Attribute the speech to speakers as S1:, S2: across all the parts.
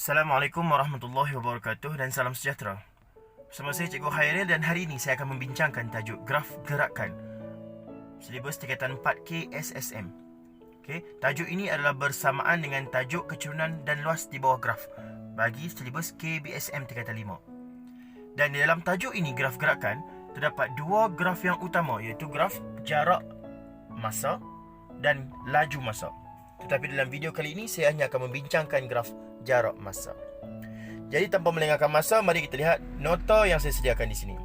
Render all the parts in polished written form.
S1: Assalamualaikum warahmatullahi wabarakatuh dan salam sejahtera. Bersama saya Cikgu Khairil dan hari ini saya akan membincangkan tajuk graf gerakan silibus tingkatan 4K SSM. Tajuk ini adalah bersamaan dengan tajuk kecurunan dan luas di bawah graf bagi silibus KBSM tingkatan 5. Dan di dalam tajuk ini, graf gerakan, terdapat dua graf yang utama, iaitu graf jarak masa dan laju masa. Tetapi dalam video kali ini saya hanya akan membincangkan graf jarak masa. Jadi tanpa melengahkan masa, mari kita lihat nota yang saya sediakan di sini.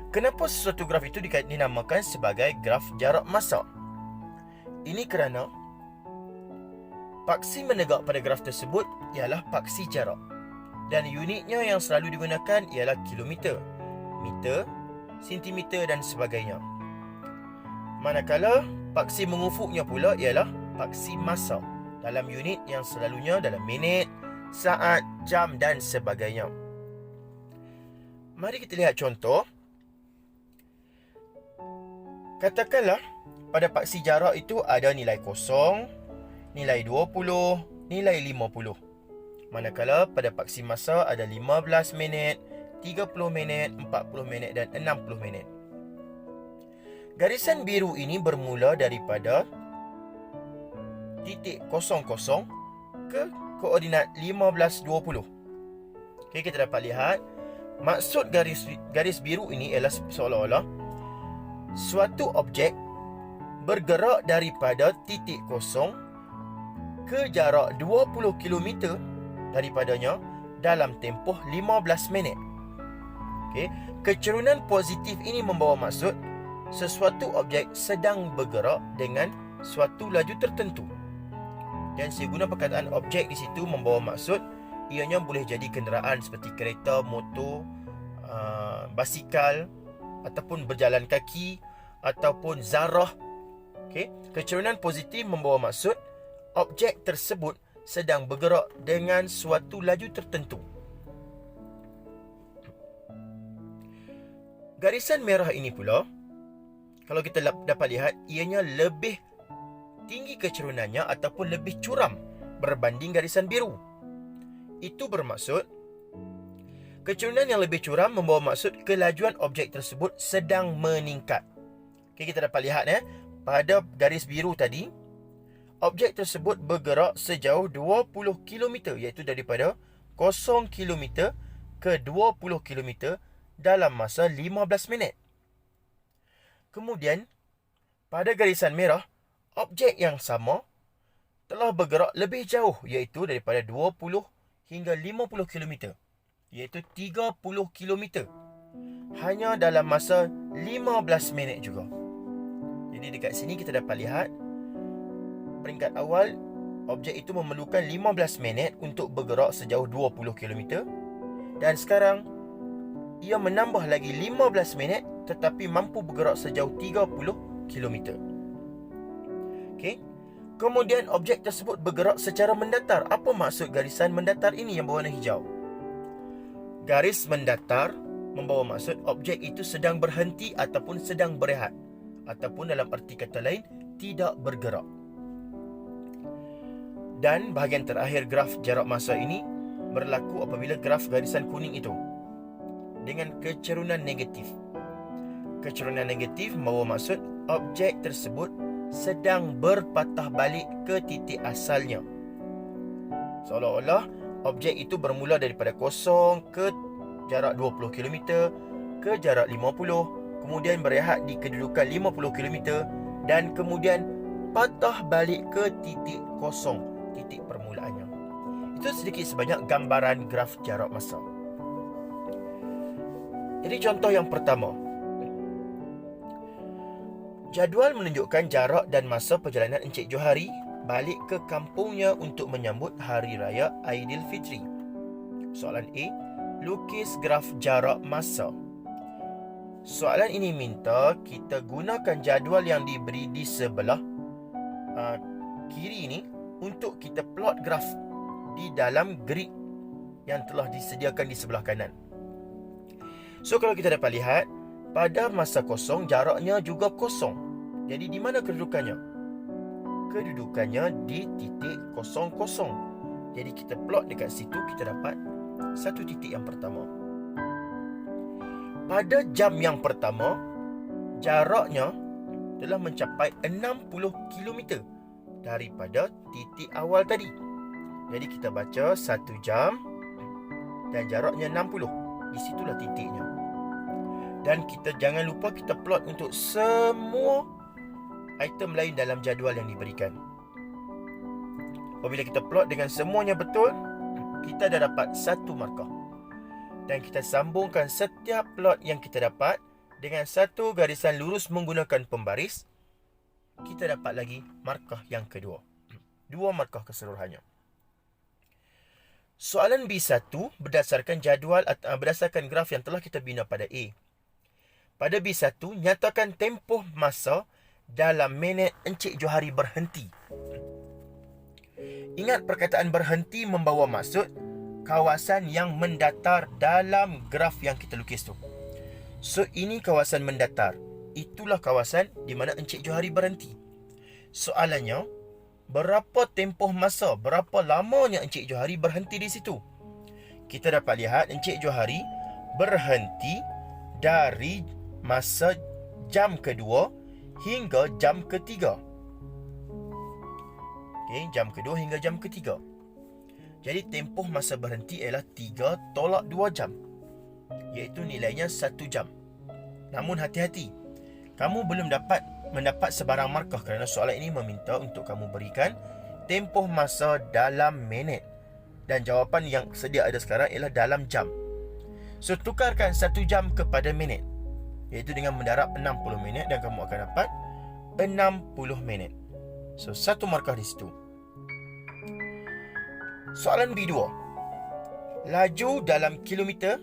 S1: Kenapa sesuatu graf itu dinamakan sebagai graf jarak masa? Ini kerana paksi menegak pada graf tersebut ialah paksi jarak, dan unitnya yang selalu digunakan ialah kilometer, meter, sentimeter dan sebagainya. Manakala paksi mengufuknya pula ialah paksi masa dalam unit yang selalunya dalam minit, saat, jam dan sebagainya. Mari kita lihat contoh. Katakanlah pada paksi jarak itu ada nilai 0, nilai 20, nilai 50. Manakala pada paksi masa ada 15 minit, 30 minit, 40 minit dan 60 minit. Garisan biru ini bermula daripada titik 00 ke koordinat 1520. Kita dapat lihat maksud garis biru ini ialah seolah-olah suatu objek bergerak daripada titik 0 ke jarak 20 km daripadanya dalam tempoh 15 minit. Kecurunan positif ini membawa maksud sesuatu objek sedang bergerak dengan suatu laju tertentu. Dan saya guna perkataan objek di situ membawa maksud ianya boleh jadi kenderaan seperti kereta, motor, basikal ataupun berjalan kaki ataupun zarah. Kecurunan positif membawa maksud objek tersebut sedang bergerak dengan suatu laju tertentu. Garisan merah ini pula, kalau kita dapat lihat, ianya lebih tinggi kecurunannya ataupun lebih curam berbanding garisan biru. Itu bermaksud kecurunan yang lebih curam membawa maksud kelajuan objek tersebut sedang meningkat. Kita dapat lihat pada garis biru tadi, objek tersebut bergerak sejauh 20 km, iaitu daripada 0 km ke 20 km dalam masa 15 minit. Kemudian pada garisan merah, objek yang sama telah bergerak lebih jauh, iaitu daripada 20 hingga 50 km, iaitu 30 km hanya dalam masa 15 minit juga. Jadi dekat sini kita dapat lihat peringkat awal, objek itu memerlukan 15 minit untuk bergerak sejauh 20 km, dan sekarang ia menambah lagi 15 minit tetapi mampu bergerak sejauh 30 km. Kemudian objek tersebut bergerak secara mendatar. Apa maksud garisan mendatar ini yang berwarna hijau? Garis mendatar membawa maksud objek itu sedang berhenti ataupun sedang berehat, ataupun dalam arti kata lain, tidak bergerak. Dan bahagian terakhir graf jarak masa ini berlaku apabila graf garisan kuning itu dengan kecurunan negatif. Kecurunan negatif membawa maksud objek tersebut sedang berpatah balik ke titik asalnya. Seolah-olah objek itu bermula daripada 0 ke jarak 20 km ke jarak 50, kemudian berehat di kedudukan 50 km dan kemudian patah balik ke titik 0, titik permulaannya. Itu sedikit sebanyak gambaran graf jarak masa. Jadi contoh yang pertama, jadual menunjukkan jarak dan masa perjalanan Encik Johari balik ke kampungnya untuk menyambut Hari Raya Aidilfitri. Soalan A, lukis graf jarak masa. Soalan ini minta kita gunakan jadual yang diberi di sebelah kiri ini untuk kita plot graf di dalam grid yang telah disediakan di sebelah kanan. So kalau kita dapat lihat, pada masa kosong jaraknya juga kosong. Jadi di mana kedudukannya? Kedudukannya di titik 00. Jadi kita plot dekat situ, kita dapat satu titik yang pertama. Pada jam yang pertama, jaraknya telah mencapai 60 km daripada titik awal tadi. Jadi kita baca 1 jam dan jaraknya 60. Di situlah titiknya. Dan kita jangan lupa kita plot untuk semua item lain dalam jadual yang diberikan. Apabila kita plot dengan semuanya betul, kita dah dapat satu markah. Dan kita sambungkan setiap plot yang kita dapat dengan satu garisan lurus menggunakan pembaris, kita dapat lagi markah yang kedua. 2 markah keseluruhannya. Soalan B1 berdasarkan jadual berdasarkan graf yang telah kita bina pada A. Pada B1, nyatakan tempoh masa dalam minit Encik Johari berhenti. Ingat perkataan berhenti membawa maksud kawasan yang mendatar dalam graf yang kita lukis tu. So, ini kawasan mendatar. Itulah kawasan di mana Encik Johari berhenti. Soalannya, berapa tempoh masa, berapa lamanya Encik Johari berhenti di situ? Kita dapat lihat Encik Johari berhenti dari masa jam kedua hingga jam ketiga. Jam kedua hingga jam ketiga. Jadi tempoh masa berhenti ialah 3/2 jam, iaitu nilainya 1 jam. Namun hati-hati, kamu belum mendapat sebarang markah kerana soalan ini meminta untuk kamu berikan tempoh masa dalam minit. Dan jawapan yang sedia ada sekarang ialah dalam jam. So, tukarkan 1 jam kepada minit, iaitu dengan mendarab 60 minit dan kamu akan dapat 60 minit. So, 1 markah di situ. Soalan B2. Laju dalam kilometer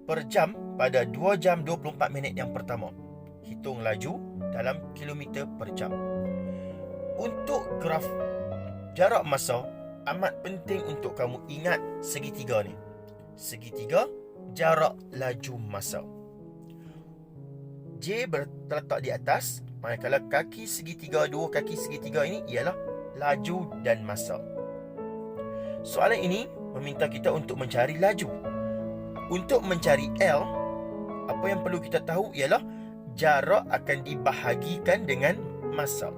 S1: per jam pada 2 jam 24 minit yang pertama. Hitung laju dalam kilometer per jam. Untuk graf jarak masa, amat penting untuk kamu ingat segitiga ni. Segitiga jarak laju masa. J terletak di atas, manakala kaki segitiga, 2 kaki segitiga ini ialah laju dan masa. Soalan ini meminta kita untuk mencari laju. Untuk mencari L, apa yang perlu kita tahu ialah jarak akan dibahagikan dengan masa.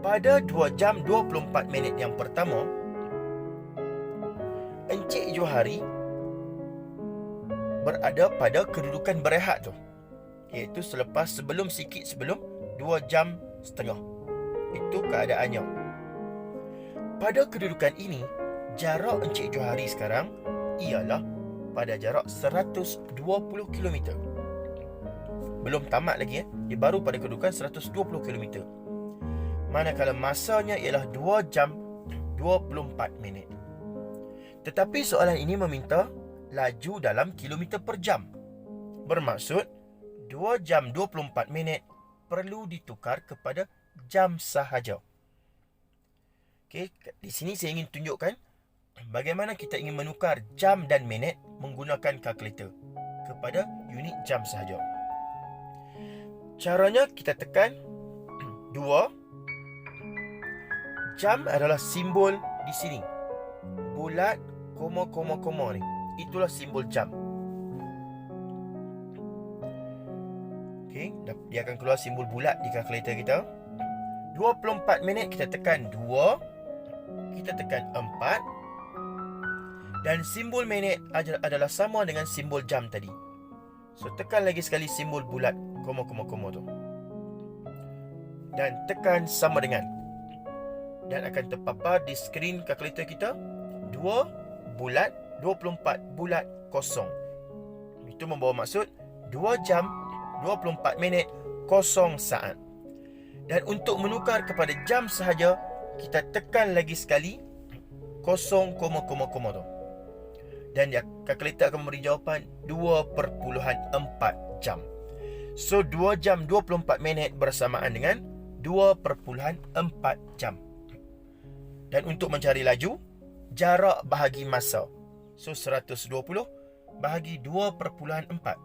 S1: Pada 2 jam 24 minit yang pertama, Encik Johari berada pada kedudukan berehat tu, iaitu sebelum 2 jam setengah. Itu keadaannya. Pada kedudukan ini, jarak Encik Johari sekarang ialah pada jarak 120 km. Belum tamat lagi. Dia baru pada kedudukan 120 km. Manakala masanya ialah 2 jam 24 minit. Tetapi soalan ini meminta laju dalam kilometer per jam. Bermaksud 2 jam 24 minit perlu ditukar kepada jam sahaja. Okey, di sini saya ingin tunjukkan bagaimana kita ingin menukar jam dan minit menggunakan kalkulator kepada unit jam sahaja. Caranya kita tekan 2. Jam adalah simbol di sini. Bulat, koma ni. Itulah simbol jam. Okey, dia akan keluar simbol bulat di kalkulator kita. 24 minit kita tekan 2. Kita tekan 4. Dan simbol minit adalah sama dengan simbol jam tadi. So, tekan lagi sekali simbol bulat, koma tu. Dan tekan sama dengan. Dan akan terpapar di skrin kalkulator kita 2 bulat, 24 bulat, kosong. Itu membawa maksud 2 jam, 24 minit, 0 saat. Dan untuk menukar kepada jam sahaja, kita tekan lagi sekali 0, tu. Dan kalkulator akan memberi jawapan 2.4 jam. So, 2 jam 24 minit bersamaan dengan 2.4 jam. Dan untuk mencari laju, jarak bahagi masa. So, 120 bahagi 2.4.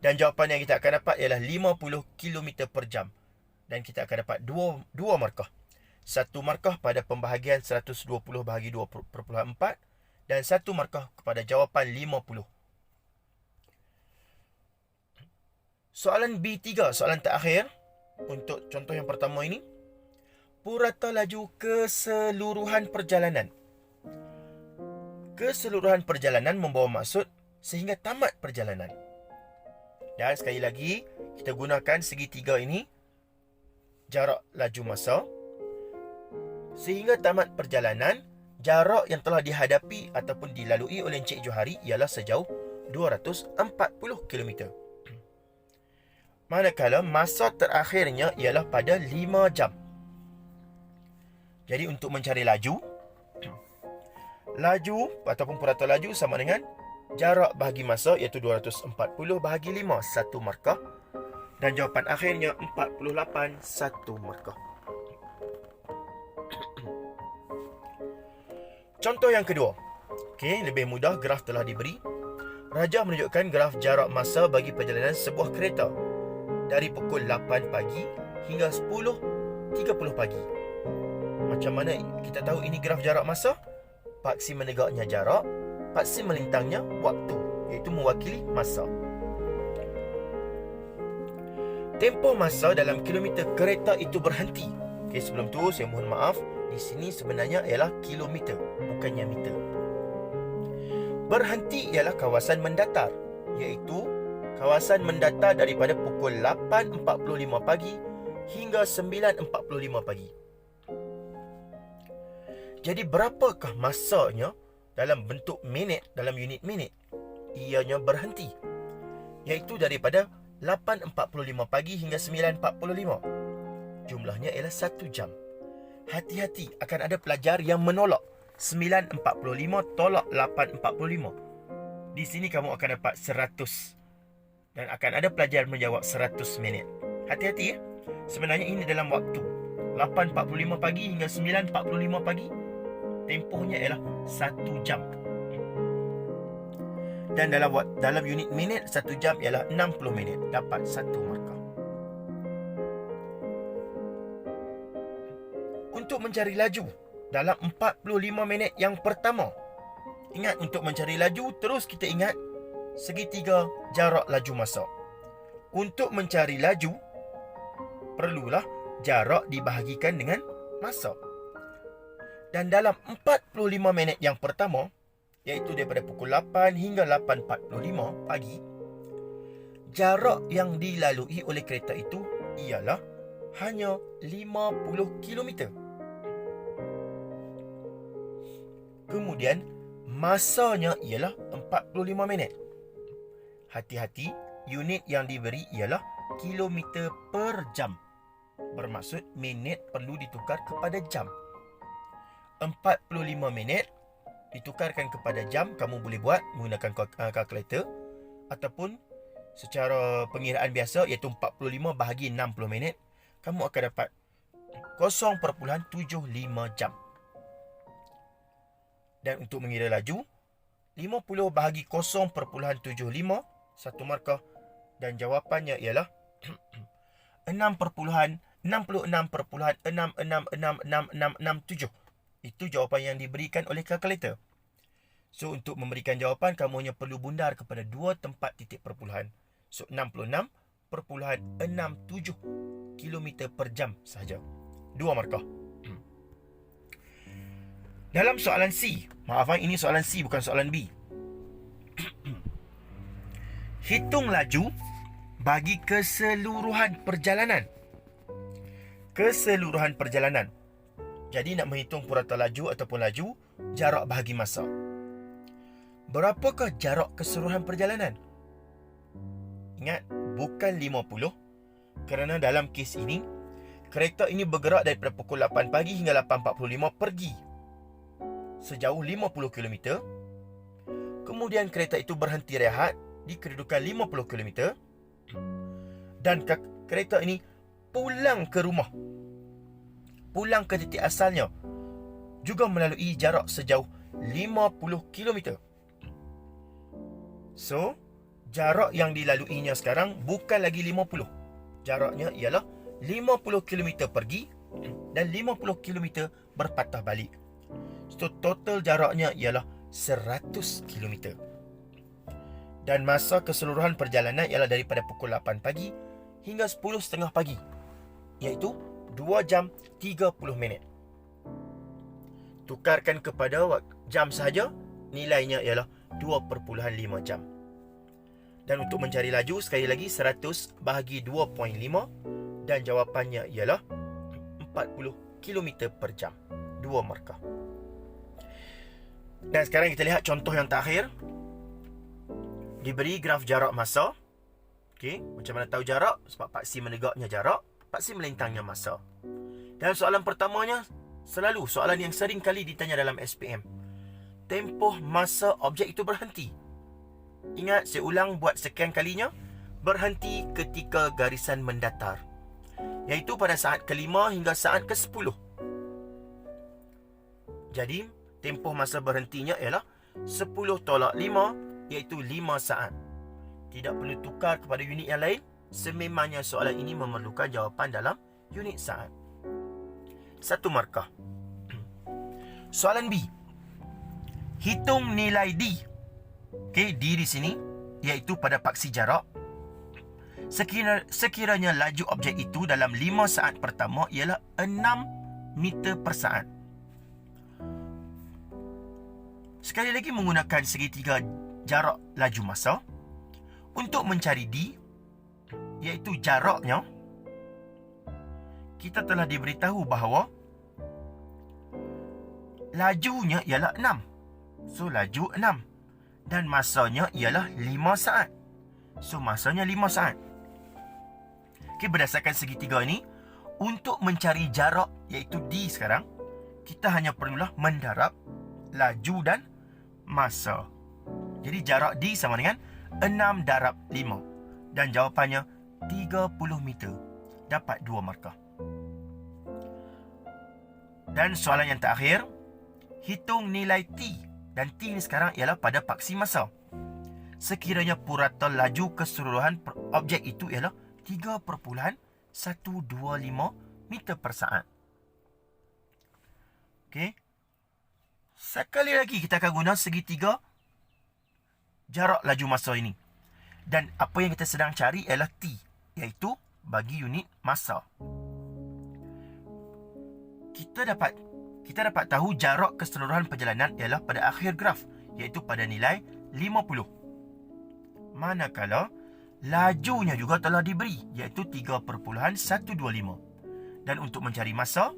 S1: Dan jawapan yang kita akan dapat ialah 50 km per jam. Dan kita akan dapat dua markah. 1 markah pada pembahagian 120 bahagi 2.4 dan 1 markah kepada jawapan 50. Soalan B3, soalan terakhir untuk contoh yang pertama ini. Purata laju keseluruhan perjalanan. Keseluruhan perjalanan membawa maksud sehingga tamat perjalanan. Dan sekali lagi, kita gunakan segitiga ini, jarak laju masa. Sehingga tamat perjalanan, jarak yang telah dihadapi ataupun dilalui oleh Encik Johari ialah sejauh 240 km. Manakala masa terakhirnya ialah pada 5 jam. Jadi untuk mencari laju ataupun purata laju sama dengan jarak bahagi masa, iaitu 240 bahagi 5, 1 markah. Dan jawapan akhirnya 48, 1 markah. Contoh yang kedua. Okey, lebih mudah, graf telah diberi. Raja menunjukkan graf jarak masa bagi perjalanan sebuah kereta dari pukul 8 pagi hingga 10.30 pagi. Macam mana kita tahu ini graf jarak masa? Paksi menegaknya jarak, paksi melintangnya waktu, iaitu mewakili masa. Tempoh masa dalam kilometer kereta itu berhenti. Okey, sebelum tu saya mohon maaf, di sini sebenarnya ialah kilometer, bukannya meter. Berhenti ialah kawasan mendatar, iaitu kawasan mendatar daripada pukul 8.45 pagi hingga 9.45 pagi. Jadi berapakah masanya dalam bentuk minit, dalam unit minit? Ianya berhenti, iaitu daripada 8.45 pagi hingga 9.45. Jumlahnya ialah 1 jam. Hati-hati, akan ada pelajar yang menolak 9.45 tolak 8.45. Di sini kamu akan dapat 100. Dan akan ada pelajar menjawab 100 minit. Hati-hati ya. Sebenarnya ini dalam waktu 8.45 pagi hingga 9.45 pagi. Tempohnya ialah 1 jam. Dan dalam unit minit, 1 jam ialah 60 minit. Dapat 1 markah. Untuk mencari laju dalam 45 minit yang pertama. Ingat, untuk mencari laju, terus kita ingat segitiga jarak laju masa. Untuk mencari laju, perlulah jarak dibahagikan dengan masa. Dan dalam 45 minit yang pertama, iaitu daripada pukul 8 hingga 8.45 pagi, jarak yang dilalui oleh kereta itu ialah hanya 50 km. Kemudian, masanya ialah 45 minit. Hati-hati, unit yang diberi ialah kilometer per jam. Bermaksud minit perlu ditukar kepada jam. 45 minit ditukarkan kepada jam, kamu boleh buat menggunakan kalkulator ataupun secara pengiraan biasa, iaitu 45 bahagi 60 minit. Kamu akan dapat 0.75 jam. Dan untuk mengira laju, 50 bahagi 0.75, 1 markah. Dan jawapannya ialah 6.66.666667. Itu jawapan yang diberikan oleh kalkulator. So, untuk memberikan jawapan, kamu hanya perlu bundar kepada 2 tempat titik perpuluhan. So, 66.67 km per jam sahaja. 2 markah. Dalam soalan C, maaf, ini soalan C bukan soalan B. Hitung laju bagi keseluruhan perjalanan. Keseluruhan perjalanan. Jadi nak menghitung purata laju ataupun laju, jarak bahagi masa. Berapakah jarak keseluruhan perjalanan? Ingat, bukan 50. Kerana dalam kes ini, kereta ini bergerak daripada pukul 8 pagi hingga 8.45 pergi. Sejauh 50 km. Kemudian kereta itu berhenti rehat di kedudukan 50 km. Dan kereta ini pulang ke rumah, pulang ke titik asalnya, juga melalui jarak sejauh 50 km. So, jarak yang dilaluinya sekarang bukan lagi 50. Jaraknya ialah 50 km pergi dan 50 km berpatah balik. So total jaraknya ialah 100 km. Dan masa keseluruhan perjalanan ialah daripada pukul 8 pagi hingga 10.30 pagi, iaitu 2 jam 30 minit. Tukarkan kepada jam sahaja, nilainya ialah 2.5 jam. Dan untuk mencari laju, sekali lagi 100 bahagi 2.5, dan jawapannya ialah 40 km per jam. 2 markah. Dan sekarang kita lihat contoh yang terakhir. Diberi graf jarak masa. Okey, macam mana tahu jarak? Sebab paksi menegaknya jarak, paksi melintangnya masa. Dan soalan pertamanya selalu soalan yang sering kali ditanya dalam SPM. Tempoh masa objek itu berhenti. Ingat, saya ulang buat sekian kalinya. Berhenti ketika garisan mendatar, iaitu pada saat ke-5 hingga saat ke-10. Jadi, tempoh masa berhentinya ialah 10 tolak 5, iaitu 5 saat. Tidak perlu tukar kepada unit yang lain. Sememangnya soalan ini memerlukan jawapan dalam unit saat. 1 markah. Soalan B. Hitung nilai D. Okey, D di sini iaitu pada paksi jarak. Sekiranya laju objek itu dalam 5 saat pertama ialah 6 meter per saat. Sekali lagi menggunakan segitiga jarak laju masa. Untuk mencari D, iaitu jaraknya, kita telah diberitahu bahawa lajunya ialah 6. So, laju 6. Dan masanya ialah 5 saat. So, masanya 5 saat. Okay, berdasarkan segitiga ini, untuk mencari jarak, iaitu D sekarang, kita hanya perlulah mendarab laju dan masa. Jadi, jarak D sama dengan 6 darab 5. Dan jawapannya 30 meter. Dapat 2 markah. Dan soalan yang terakhir, hitung nilai T. Dan T ni sekarang ialah pada paksi masa. Sekiranya purata laju keseluruhan objek itu ialah 3.125 meter per saat. Okey. Sekali lagi kita akan guna segitiga jarak laju masa ini. Dan apa yang kita sedang cari ialah T, iaitu bagi unit masa. Kita dapat tahu jarak keseluruhan perjalanan ialah pada akhir graf, iaitu pada nilai 50. Manakala lajunya juga telah diberi, iaitu 3.125. Dan untuk mencari masa,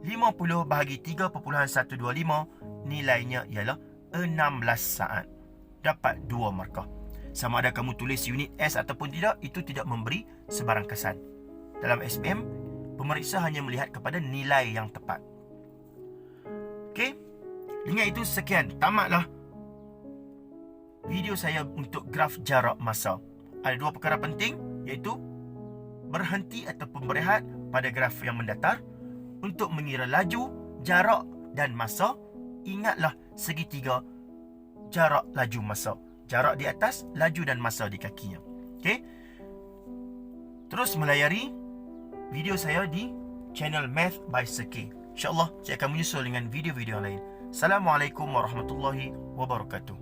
S1: 50 bahagi 3.125, nilainya ialah 16 saat. Dapat 2 markah. Sama ada kamu tulis unit S ataupun tidak, itu tidak memberi sebarang kesan. Dalam SPM, pemeriksa hanya melihat kepada nilai yang tepat. Okey, dengan itu sekian, tamatlah video saya untuk graf jarak masa. Ada 2 perkara penting, iaitu berhenti ataupun berehat pada graf yang mendatar. Untuk mengira laju, jarak dan masa, ingatlah segitiga jarak laju masa. Jarak di atas, laju dan masa di kakinya. Okey, terus melayari video saya di channel Math by Seki. InsyaAllah saya akan menyusul dengan video-video yang lain. Assalamualaikum warahmatullahi wabarakatuh.